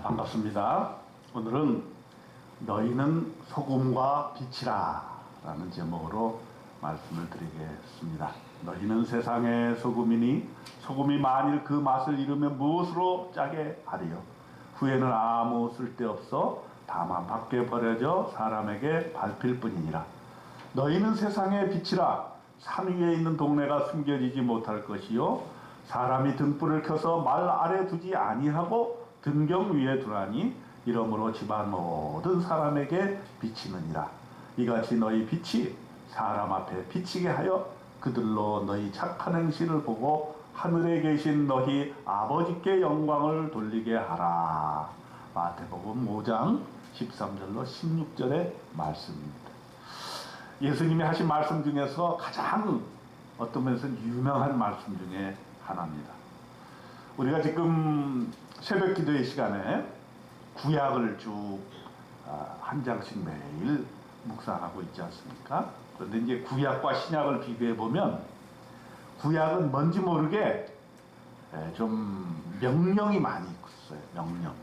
반갑습니다. 오늘은 너희는 소금과 빛이라 라는 제목으로 말씀을 드리겠습니다. 너희는 세상의 소금이니 소금이 만일 그 맛을 잃으면 무엇으로 짜게 하리요. 후에는 아무 쓸데없어 다만 밖에 버려져 사람에게 밟힐 뿐이니라. 너희는 세상의 빛이라. 산 위에 있는 동네가 숨겨지지 못할 것이요 사람이 등불을 켜서 말 아래 두지 아니하고 등경 위에 두라니 이러므로 집안 모든 사람에게 비치느니라. 이같이 너희 빛이 사람 앞에 비치게 하여 그들로 너희 착한 행실을 보고 하늘에 계신 너희 아버지께 영광을 돌리게 하라. 마태복음 5장 13절로 16절의 말씀입니다. 예수님이 하신 말씀 중에서 가장 어떤 면에서는 유명한 말씀 중에 하나입니다. 우리가 지금 새벽 기도의 시간에 구약을 쭉 한 장씩 매일 묵상하고 있지 않습니까? 그런데 이제 구약과 신약을 비교해 보면 구약은 뭔지 모르게 좀 명령이 많이 있어요.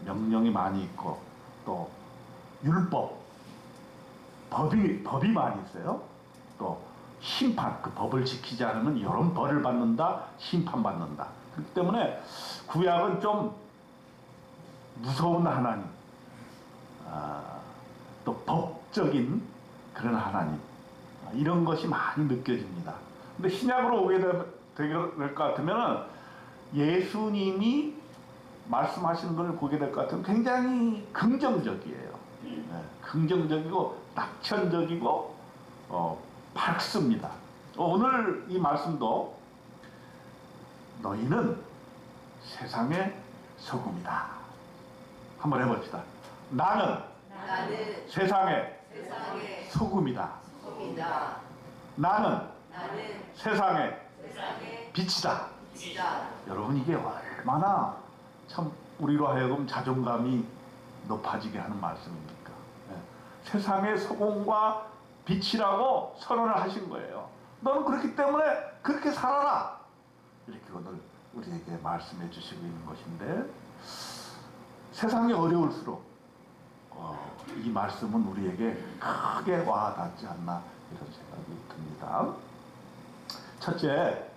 명령이 많이 있고 또 율법, 법이 많이 있어요. 또 심판, 그 법을 지키지 않으면 이런 벌을 받는다, 심판받는다. 그렇기 때문에 구약은 좀 무서운 하나님, 또 법적인 그런 하나님, 이런 것이 많이 느껴집니다. 근데 신약으로 오게 될 것 같으면 예수님이 말씀하시는 걸 보게 될 것 같으면 굉장히 긍정적이에요. 긍정적이고 낙천적이고 밝습니다. 오늘 이 말씀도 너희는 세상의 소금이다. 한번 해봅시다. 나는 세상의 소금이다. 나는 세상의 빛이다. 여러분, 이게 얼마나 참 우리로 하여금 자존감이 높아지게 하는 말씀입니까? 세상의 소금과 빛이라고 선언을 하신 거예요. 너는 그렇기 때문에 그렇게 살아라. 이렇게 오늘 우리에게 말씀해 주시고 있는 것인데, 세상이 어려울수록 이 말씀은 우리에게 크게 와닿지 않나 이런 생각이 듭니다. 첫째,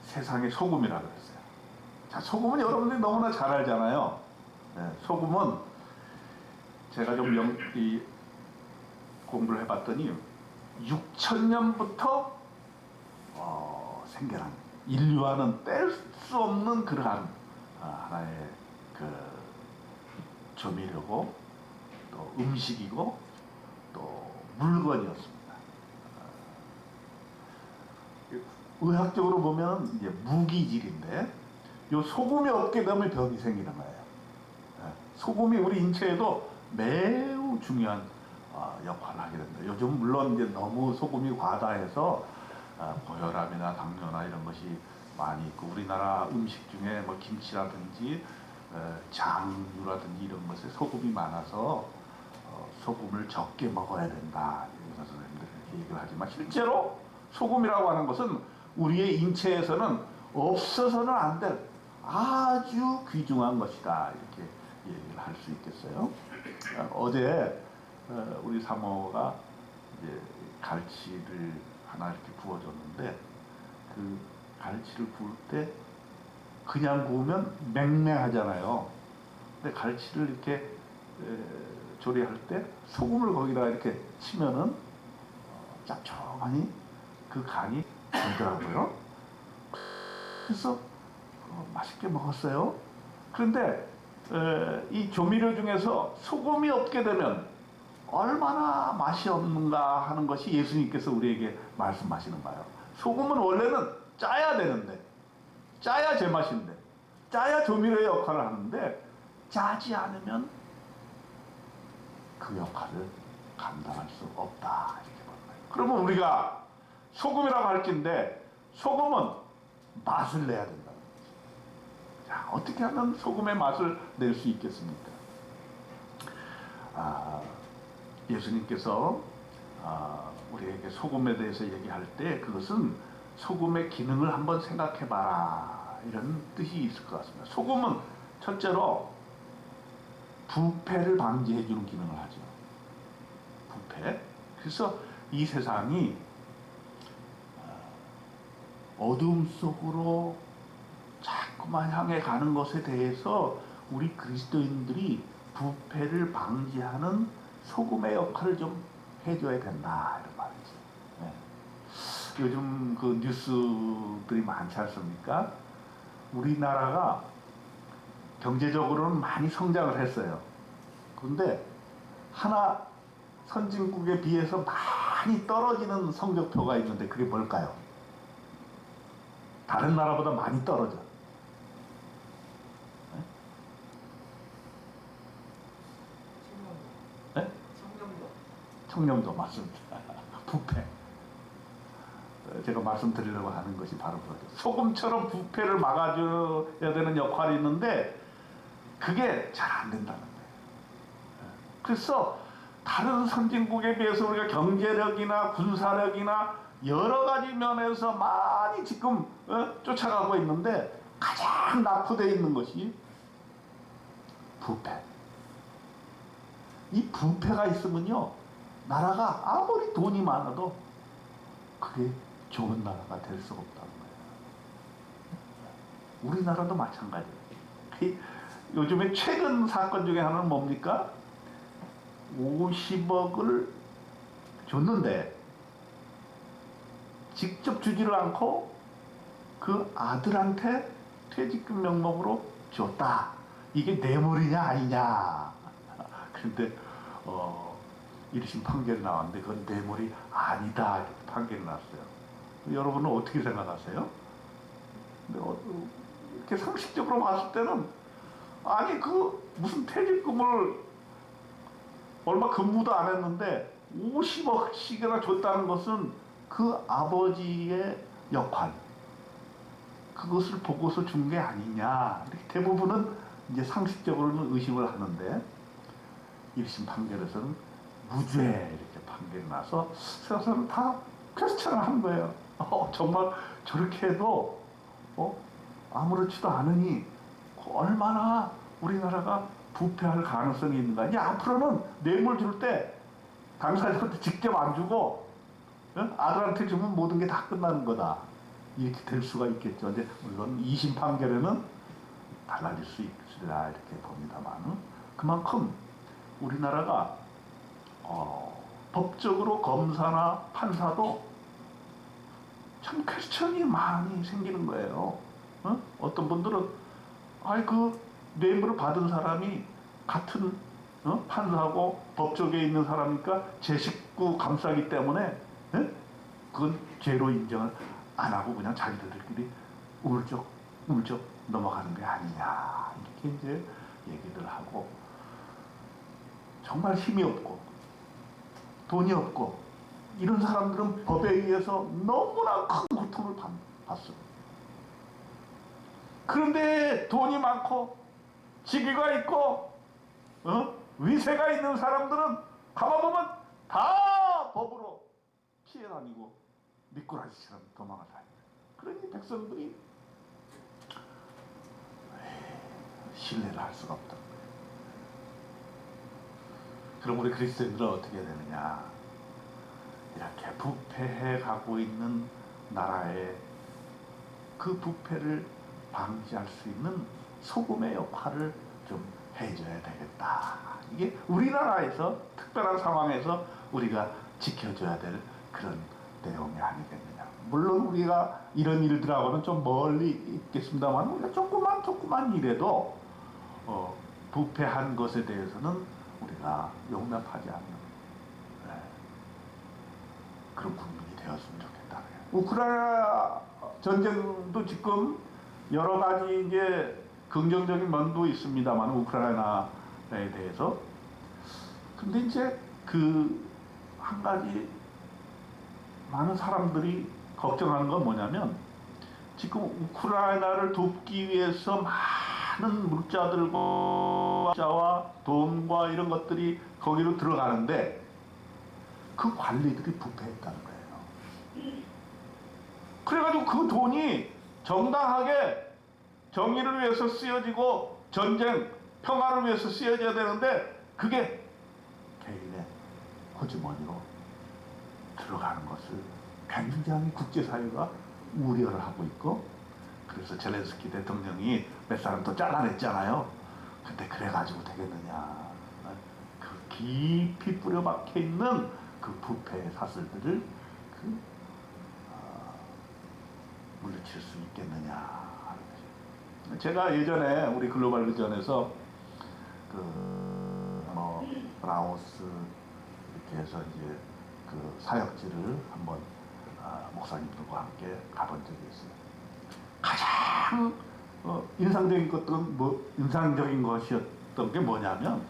세상의 소금이라고 그랬어요. 자, 소금은 여러분들이 너무나 잘 알잖아요. 소금은 제가 좀 공부를 해봤더니 6,000년부터 생겨난, 인류와는 뗄 수 없는 그러한 하나의 그 조미료고 또 음식이고 또 물건이었습니다. 의학적으로 보면 이제 무기질인데, 요 소금이 없게 되면 병이 생기는 거예요. 소금이 우리 인체에도 매우 중요한 역할을 하게 됩니다. 요즘 물론 이제 너무 소금이 과다해서 고혈압이나 당뇨나 이런 것이 많이 있고, 우리나라 음식 중에 뭐 김치라든지 장류라든지 이런 것에 소금이 많아서 소금을 적게 먹어야 된다, 이런 선생님들이 이렇게 얘기를 하지만, 실제로 소금이라고 하는 것은 우리의 인체에서는 없어서는 안 될 아주 귀중한 것이다, 이렇게 얘기를 할 수 있겠어요. 어제 우리 사모가 이제 갈치를 하나 이렇게 구워줬는데, 그 갈치를 구울 때 그냥 구우면 맹맹하잖아요. 근데 갈치를 이렇게 조리할 때 소금을 거기다가 이렇게 치면은 짭조름하니 그 간이 들더라고요. 그래서 맛있게 먹었어요. 그런데 이 조미료 중에서 소금이 없게 되면 얼마나 맛이 없는가 하는 것이 예수님께서 우리에게 말씀하시는 바예요. 소금은 원래는 짜야 되는데, 짜야 제맛인데, 짜야 조미료의 역할을 하는데, 짜지 않으면 그 역할을 감당할 수 없다, 이렇게 보는 거예요. 그러면 우리가 소금이라고 할 텐데, 소금은 맛을 내야 된다는 거죠. 자, 어떻게 하면 소금의 맛을 낼 수 있겠습니까? 예수님께서 우리에게 소금에 대해서 얘기할 때 그것은 소금의 기능을 한번 생각해봐라, 이런 뜻이 있을 것 같습니다. 소금은 첫째로 부패를 방지해 주는 기능을 하죠. 부패. 그래서 이 세상이 어둠 속으로 자꾸만 향해 가는 것에 대해서 우리 그리스도인들이 부패를 방지하는 소금의 역할을 좀 해줘야 된다 이런 말이지. 네. 요즘 그 뉴스들이 많지 않습니까? 우리나라가 경제적으로는 많이 성장을 했어요. 그런데 하나 선진국에 비해서 많이 떨어지는 성적표가 있는데 그게 뭘까요? 다른 나라보다 많이 떨어져. 네? 청렴도 맞습니다. 부패. 제가 말씀드리려고 하는 것이 바로 그거죠. 소금처럼 부패를 막아줘야 되는 역할이 있는데 그게 잘 안 된다는 거예요. 그래서 다른 선진국에 비해서 우리가 경제력이나 군사력이나 여러 가지 면에서 많이 지금 쫓아가고 있는데 가장 낙후되어 있는 것이 부패. 이 부패가 있으면요, 나라가 아무리 돈이 많아도 그게 좋은 나라가 될 수가 없다는 거예요. 우리나라도 마찬가지예요. 요즘에 최근 사건 중에 하나는 뭡니까? 50억을 줬는데 직접 주지를 않고 그 아들한테 퇴직금 명목으로 줬다. 이게 뇌물이냐 아니냐. 그런데 1심 판결이 나왔는데 그건 뇌물이 아니다 이렇게 판결이 났어요. 여러분은 어떻게 생각하세요? 근데 이렇게 상식적으로 봤을 때는 아니 그 무슨 퇴직금을 얼마 근무도 안 했는데 50억씩이나 줬다는 것은 그 아버지의 역할 그것을 보고서 준 게 아니냐. 이렇게 대부분은 이제 상식적으로는 의심을 하는데 1심 판결에서는 무죄 이렇게 판결이 나서 세상은 다 퀘스천을 한 거예요. 정말 저렇게 해도 아무렇지도 않으니 얼마나 우리나라가 부패할 가능성이 있는가. 이제 앞으로는 뇌물 줄 때 당사자한테 직접 안 주고 아들한테 주면 모든 게 다 끝나는 거다. 이렇게 될 수가 있겠죠. 이제 물론 2심 판결에는 달라질 수 있으리라 이렇게 봅니다만 그만큼 우리나라가 법적으로 검사나 판사도 참 퀘스천이 많이 생기는 거예요. 어떤 분들은 아이 그 뇌물을 받은 사람이 같은 판사하고 법조계에 있는 사람이니까 제 식구 감싸기 때문에 그건 죄로 인정을 안 하고 그냥 자기들끼리 울적 넘어가는 게 아니냐 이렇게 이제 얘기를 하고 정말 힘이 없고 돈이 없고 이런 사람들은 법에 의해서 너무나 큰 고통을 받습니다. 그런데 돈이 많고 직위가 있고 위세가 있는 사람들은 가만보면 다 법으로 피해 다니고 미꾸라지처럼 도망을 다닙니다. 그러니 백성들이 신뢰를 할 수가 없다. 그럼 우리 그리스도인들은 어떻게 해야 되느냐? 이렇게 부패해 가고 있는 나라의 그 부패를 방지할 수 있는 소금의 역할을 좀 해줘야 되겠다. 이게 우리나라에서 특별한 상황에서 우리가 지켜줘야 될 그런 내용이 아니겠느냐. 물론 우리가 이런 일들하고는 좀 멀리 있겠습니다만 우리가 조그만 일에도 부패한 것에 대해서는 우리가 용납하지 않는 그런 국민이 되었으면 좋겠다. 우크라이나 전쟁도 지금 여러 가지 이제 긍정적인 면도 있습니다만 우크라이나에 대해서 근데 이제 그 한 가지 많은 사람들이 걱정하는 건 뭐냐면 지금 우크라이나를 돕기 위해서 많은 물자와 돈과 이런 것들이 거기로 들어가는데 그 관리들이 부패했다는 거예요. 그래가지고 그 돈이 정당하게 정의를 위해서 쓰여지고 전쟁 평화를 위해서 쓰여져야 되는데 그게 개인의 호주머니로 들어가는 것을 굉장히 국제사회가 우려를 하고 있고, 그래서 젤렌스키 대통령이 몇 사람 또 잘라냈잖아요. 근데 그래가지고 되겠느냐. 그 깊이 뿌려박혀 있는 그 부패의 사슬들을 물리칠 수 있겠느냐 하는 거죠. 제가 예전에 우리 글로벌 비전에서 라오스 이렇게 해서 이제 그 사역지를 한번 목사님들과 함께 가본 적이 있어요. 가장 인상적인 것이었던 게 뭐냐면,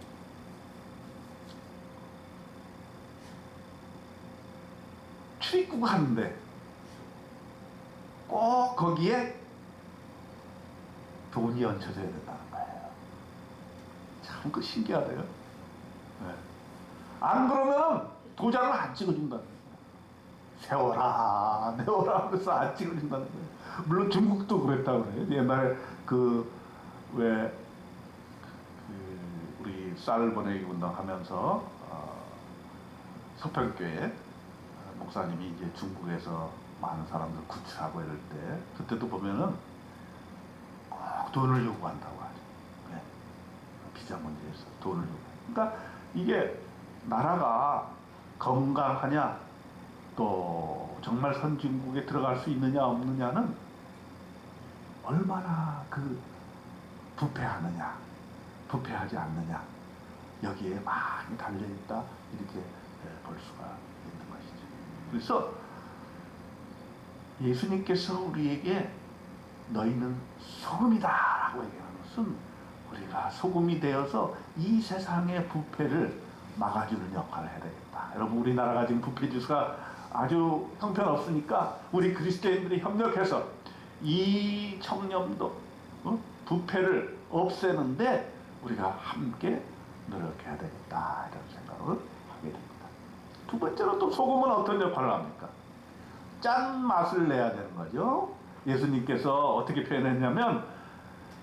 출입국 하는데 꼭 거기에 돈이 얹혀져야 된다는 거예요. 참 그 신기하대요. 네. 안 그러면 도장을 안 찍어준다는 거예요. 세워라 내워라 하면서 안 찍어준다는 거예요. 물론 중국도 그랬다고 그래요. 옛날에 우리 쌀 보내기 운동하면서 서평교회 목사님이 이제 중국에서 많은 사람들 구출하고 이럴 때, 그때도 보면은 꼭 돈을 요구한다고 하죠. 네. 비자 문제에서 돈을 요구. 그러니까 이게 나라가 건강하냐, 또 정말 선진국에 들어갈 수 있느냐 없느냐는 얼마나 그 부패하느냐, 부패하지 않느냐, 여기에 많이 달려있다, 이렇게 볼 수가 있는 것이죠. 그래서 예수님께서 우리에게 너희는 소금이다 라고 얘기하는 것은, 우리가 소금이 되어서 이 세상의 부패를 막아주는 역할을 해야 되겠다. 여러분, 우리나라가 지금 부패 지수가 아주 형편없으니까 우리 그리스도인들이 협력해서 이 청렴도 부패를 없애는데 우리가 함께 노력해야 되겠다, 이런 생각을 하게 됩니다. 두 번째로 또 소금은 어떤 역할을 합니까? 짠 맛을 내야 되는 거죠. 예수님께서 어떻게 표현했냐면,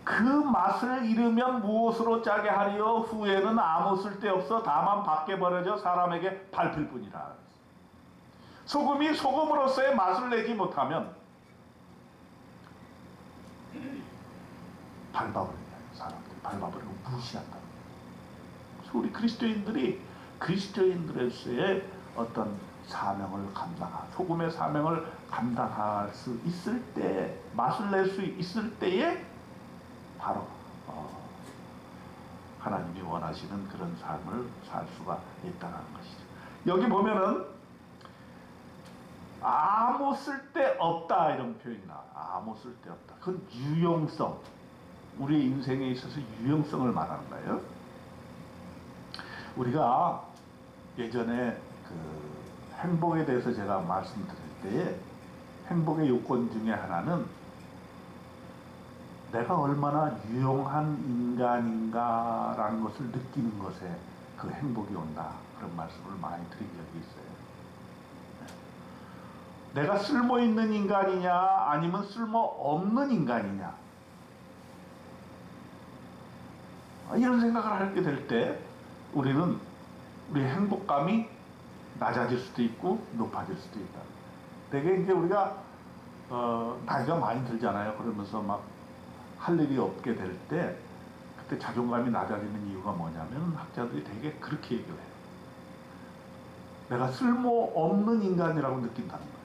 그 맛을 잃으면 무엇으로 짜게 하리요? 후에는 아무 쓸데없어 다만 밖에 버려져 사람에게 밟힐 뿐이라. 소금이 소금으로서의 맛을 내지 못하면 밟아버려요. 사람들이 밟아버리고 무시한다. 그래서 우리 그리스도인들로서의 어떤 사명을 소금의 사명을 감당할 수 있을 때, 맛을 낼 수 있을 때에 바로 하나님이 원하시는 그런 삶을 살 수가 있다는 것이죠. 여기 보면은 아무 쓸데없다 이런 표현이 나와요. 아무 쓸데없다. 그건 유용성, 우리 인생에 있어서 유용성을 말하는 거예요. 우리가 예전에 행복에 대해서 제가 말씀드릴 때에, 행복의 요건 중에 하나는 내가 얼마나 유용한 인간인가라는 것을 느끼는 것에 그 행복이 온다, 그런 말씀을 많이 드린 적이 있어요. 내가 쓸모있는 인간이냐 아니면 쓸모없는 인간이냐, 이런 생각을 하게 될 때 우리는 우리의 행복감이 낮아질 수도 있고 높아질 수도 있다. 되게 이제 우리가 나이가 많이 들잖아요. 그러면서 막 할 일이 없게 될 때, 그때 자존감이 낮아지는 이유가 뭐냐면, 학자들이 되게 그렇게 얘기를 해요. 내가 쓸모없는 인간이라고 느낀다는 거예요.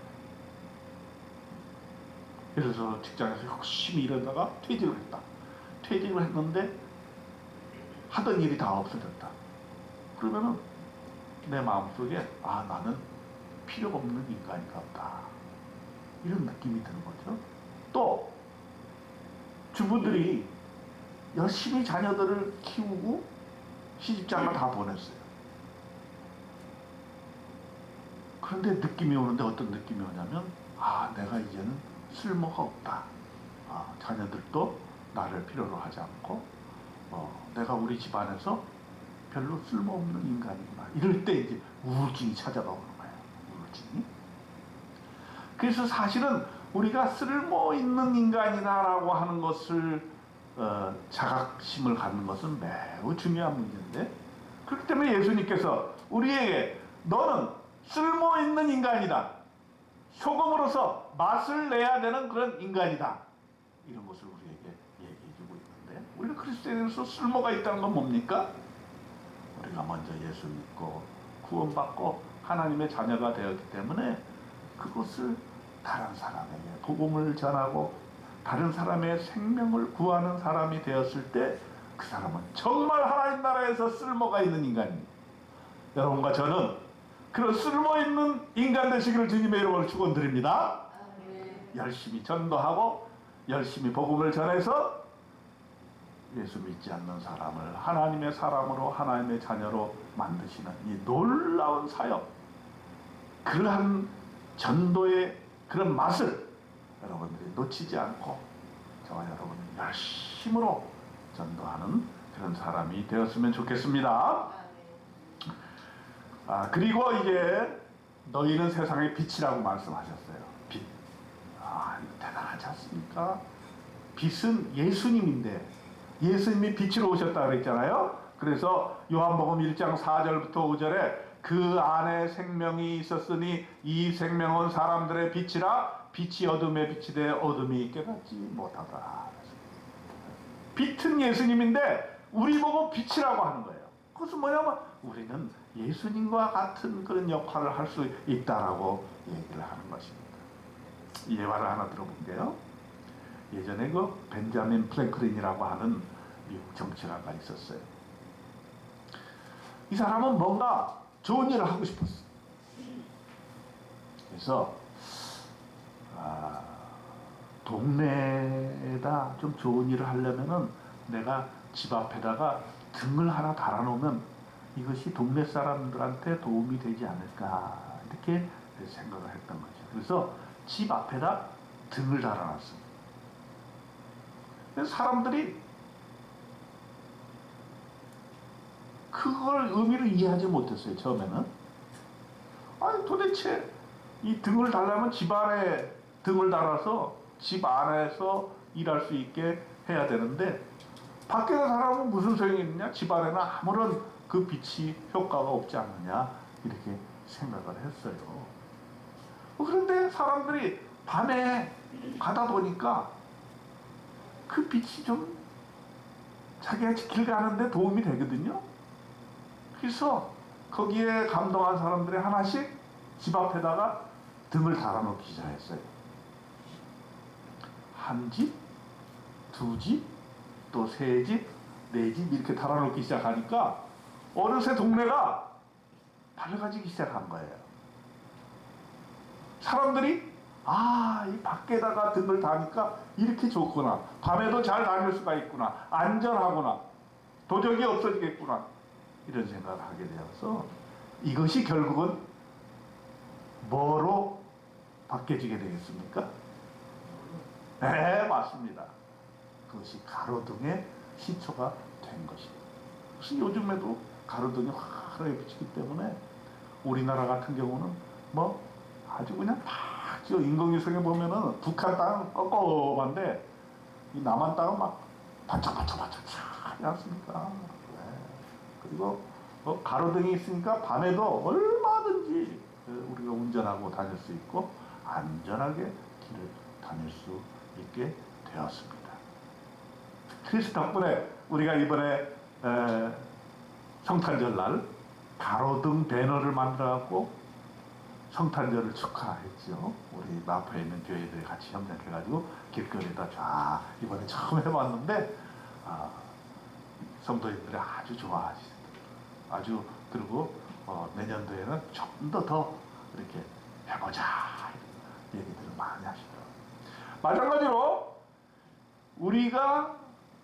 예를 들어서 직장에서 열심히 일하다가 퇴직을 했다. 퇴직을 했는데 하던 일이 다 없어졌다. 그러면은 내 마음속에 나는 필요가 없는 인간인가 보다, 이런 느낌이 드는 거죠. 또 주부들이 열심히 자녀들을 키우고 시집장가 다 보냈어요. 그런데 느낌이 오는데, 어떤 느낌이 오냐면, 내가 이제는 쓸모가 없다. 자녀들도 나를 필요로 하지 않고 내가 우리 집안에서 별로 쓸모없는 인간이구나. 이럴 때 이제 우울증이 찾아가 오는 거예요. 우울증이. 그래서 사실은 우리가 쓸모있는 인간이다라고 하는 것을 자각심을 갖는 것은 매우 중요한 문제인데, 그렇기 때문에 예수님께서 우리에게 너는 쓸모있는 인간이다, 소금으로서 맛을 내야 되는 그런 인간이다, 이런 것을 우리에게 얘기해주고 있는데, 우리가 그리스도인으로서 쓸모가 있다는 건 뭡니까? 우리가 먼저 예수 믿고 구원받고 하나님의 자녀가 되었기 때문에 그것을 다른 사람에게 복음을 전하고 다른 사람의 생명을 구하는 사람이 되었을 때 그 사람은 정말 하나님 나라에서 쓸모가 있는 인간입니다. 여러분과 저는 그런 쓸모있는 인간 되시기를 주님의 이름으로 축원드립니다. 열심히 전도하고 열심히 복음을 전해서 예수 믿지 않는 사람을 하나님의 사람으로, 하나님의 자녀로 만드시는 이 놀라운 사역, 그러한 전도의 그런 맛을 여러분들이 놓치지 않고 저와 여러분이 열심으로 전도하는 그런 사람이 되었으면 좋겠습니다. 그리고 이제 너희는 세상의 빛이라고 말씀하셨어요. 빛. 이거 대단하지 않습니까? 빛은 예수님인데, 예수님이 빛으로 오셨다 그랬잖아요. 그래서 요한복음 1장 4절부터 5절에 그 안에 생명이 있었으니 이 생명은 사람들의 빛이라 빛이 어둠에 비치되 어둠이 깨닫지 못하더라. 빛은 예수님인데 우리 보고 빛이라고 하는 거예요. 그것은 뭐냐면 우리는 예수님과 같은 그런 역할을 할 수 있다라고 얘기를 하는 것입니다. 예화를 하나 들어볼게요. 예전에 그 벤자민 프랭클린이라고 하는 미국 정치가가 있었어요. 이 사람은 뭔가 좋은 일을 하고 싶었어요. 그래서 동네에다 좀 좋은 일을 하려면은 내가 집 앞에다가 등을 하나 달아놓으면 이것이 동네 사람들한테 도움이 되지 않을까, 이렇게 생각을 했던 거죠. 그래서 집 앞에다 등을 달아놨습니다. 그래서 사람들이 그걸 의미를 이해하지 못했어요. 처음에는. 도대체 이 등을 달라면 집 안에 등을 달아서 집 안에서 일할 수 있게 해야 되는데 밖에 있는 사람은 무슨 소용이 있느냐? 집 안에는 아무런 그 빛이 효과가 없지 않느냐, 이렇게 생각을 했어요. 그런데 사람들이 밤에 가다 보니까 그 빛이 좀 자기가 길 가는데 도움이 되거든요. 그래서 거기에 감동한 사람들이 하나씩 집 앞에다가 등을 달아놓기 시작했어요. 한 집, 두 집, 또 세 집, 네 집 이렇게 달아놓기 시작하니까 어느새 동네가 밝아지기 시작한 거예요. 사람들이 이 밖에다가 등을 다니까 이렇게 좋구나, 밤에도 잘 다닐 수가 있구나, 안전하구나, 도적이 없어지겠구나, 이런 생각을 하게 되어서 이것이 결국은 뭐로 바뀌어지게 되겠습니까? 네, 맞습니다. 그것이 가로등의 시초가 된 것입니다. 그래서 요즘에도 가로등이 화려하게 비치기 때문에 우리나라 같은 경우는 뭐 아주 그냥 막 인공위성에 보면은 북한 땅은 껌껌한데 이 남한 땅은 막 반짝반짝반짝 하지 않습니까? 네. 그리고 가로등이 있으니까 밤에도 얼마든지 우리가 운전하고 다닐 수 있고 안전하게 길을 다닐 수 있게 되었습니다. 그래서 덕분에 우리가 이번에 성탄절날 가로등 배너를 만들어갖고 성탄절을 축하했죠. 우리 마포에 있는 교회들이 같이 협력해가지고 길거리에다 쫙 이번에 처음 해봤는데 성도님들이 아주 좋아하시더라고요. 아주, 그리고 내년도에는 좀 더 이렇게 해보자, 이런 얘기들을 많이 하시더라고요. 마찬가지로 우리가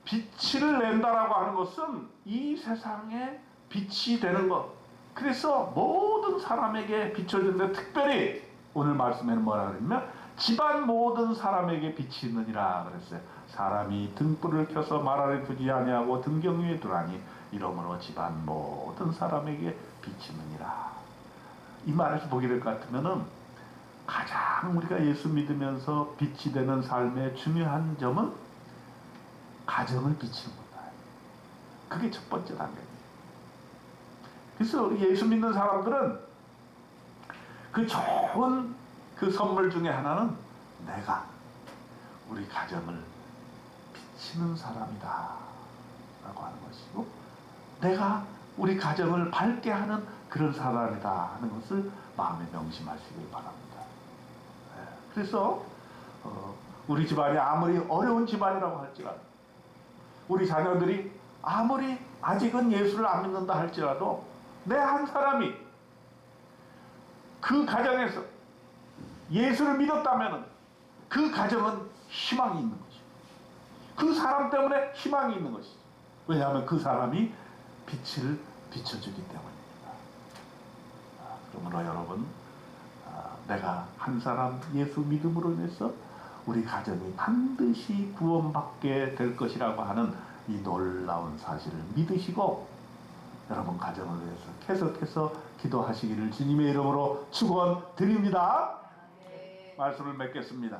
빛을 낸다라고 하는 것은 이 세상에 빛이 되는 것. 그래서 모든 사람에게 비춰주는데, 특별히 오늘 말씀에는 뭐라 그랬냐면 집안 모든 사람에게 빛이 있느니라 그랬어요. 사람이 등불을 켜서 말 아래 두지 아니하고 등경 위에 두라니 이러므로 집안 모든 사람에게 빛이 있느니라. 이 말에서 보게 될 것 같으면은 가장 우리가 예수 믿으면서 빛이 되는 삶의 중요한 점은 가정을 비치는 거다. 그게 첫 번째 단계입니다. 그래서 예수 믿는 사람들은 그 좋은 그 선물 중에 하나는 내가 우리 가정을 비치는 사람이다 라고 하는 것이고, 내가 우리 가정을 밝게 하는 그런 사람이다 하는 것을 마음에 명심하시길 바랍니다. 그래서 우리 집안이 아무리 어려운 집안이라고 할지라도, 우리 자녀들이 아무리 아직은 예수를 안 믿는다 할지라도, 내 한 사람이 그 가정에서 예수를 믿었다면 그 가정은 희망이 있는 것이죠. 그 사람 때문에 희망이 있는 것이죠. 왜냐하면 그 사람이 빛을 비춰주기 때문입니다. 그러므로 여러분, 내가 한 사람 예수 믿음으로 인해서 우리 가정이 반드시 구원받게 될 것이라고 하는 이 놀라운 사실을 믿으시고, 여러분 가정을 위해서 계속해서 기도하시기를 주님의 이름으로 축원드립니다. 말씀을 맺겠습니다.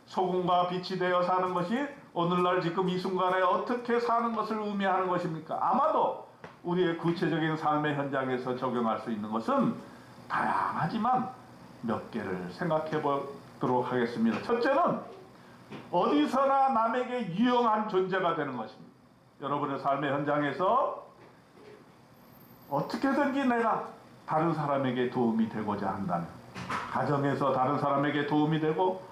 소금과 빛이 되어 사는 것이 오늘날 지금 이 순간에 어떻게 사는 것을 의미하는 것입니까? 아마도 우리의 구체적인 삶의 현장에서 적용할 수 있는 것은 다양하지만 몇 개를 생각해 보도록 하겠습니다. 첫째는 어디서나 남에게 유용한 존재가 되는 것입니다. 여러분의 삶의 현장에서 어떻게든지 내가 다른 사람에게 도움이 되고자 한다면, 가정에서 다른 사람에게 도움이 되고,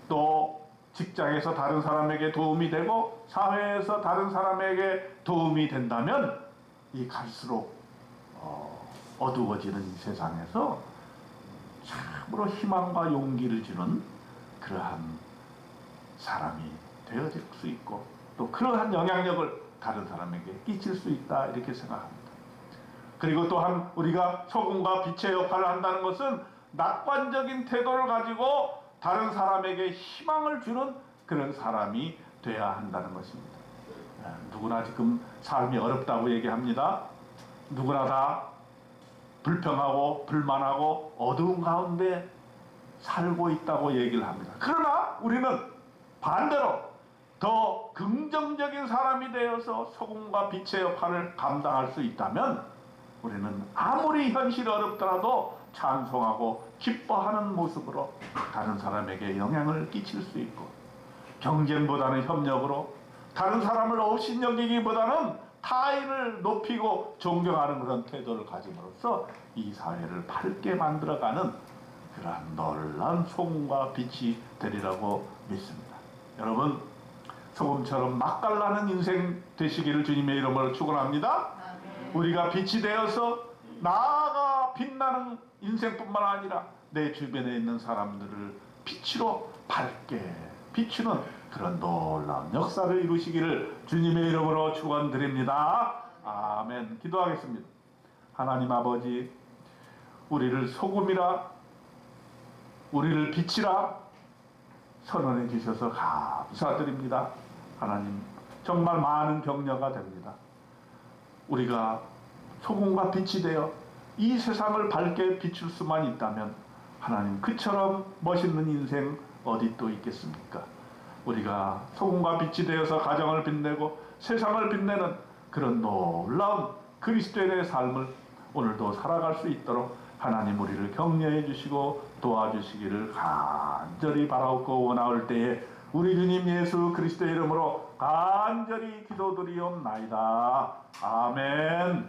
또 직장에서 다른 사람에게 도움이 되고, 사회에서 다른 사람에게 도움이 된다면, 이 갈수록 어두워지는 이 세상에서 참으로 희망과 용기를 주는 그러한 사람이 되어질 수 있고, 또 그러한 영향력을 다른 사람에게 끼칠 수 있다, 이렇게 생각합니다. 그리고 또한 우리가 소금과 빛의 역할을 한다는 것은 낙관적인 태도를 가지고 다른 사람에게 희망을 주는 그런 사람이 돼야 한다는 것입니다. 누구나 지금 삶이 어렵다고 얘기합니다. 누구나 다 불평하고 불만하고 어두운 가운데 살고 있다고 얘기를 합니다. 그러나 우리는 반대로 더 긍정적인 사람이 되어서 소금과 빛의 역할을 감당할 수 있다면, 우리는 아무리 현실이 어렵더라도 찬송하고 기뻐하는 모습으로 다른 사람에게 영향을 끼칠 수 있고, 경쟁보다는 협력으로, 다른 사람을 업신여기기보다는 타인을 높이고 존경하는 그런 태도를 가짐으로써 이 사회를 밝게 만들어가는 그러한 놀라운 소금과 빛이 되리라고 믿습니다. 여러분, 소금처럼 맛깔나는 인생 되시기를 주님의 이름으로 축원합니다. 우리가 빛이 되어서 나아가 빛나는 인생뿐만 아니라 내 주변에 있는 사람들을 빛으로 밝게 비추는 그런 놀라운 역사를 이루시기를 주님의 이름으로 축원드립니다. 아멘. 기도하겠습니다. 하나님 아버지, 우리를 소금이라, 우리를 빛이라 선언해 주셔서 감사드립니다. 하나님, 정말 많은 격려가 됩니다. 우리가 소금과 빛이 되어 이 세상을 밝게 비출 수만 있다면, 하나님, 그처럼 멋있는 인생 어디 또 있겠습니까? 우리가 소금과 빛이 되어서 가정을 빛내고 세상을 빛내는 그런 놀라운 그리스도인의 삶을 오늘도 살아갈 수 있도록 하나님 우리를 격려해 주시고 도와주시기를 간절히 바라옵고 원하올 때에 우리 주님 예수 그리스도의 이름으로 간절히 기도드리옵나이다. 아멘.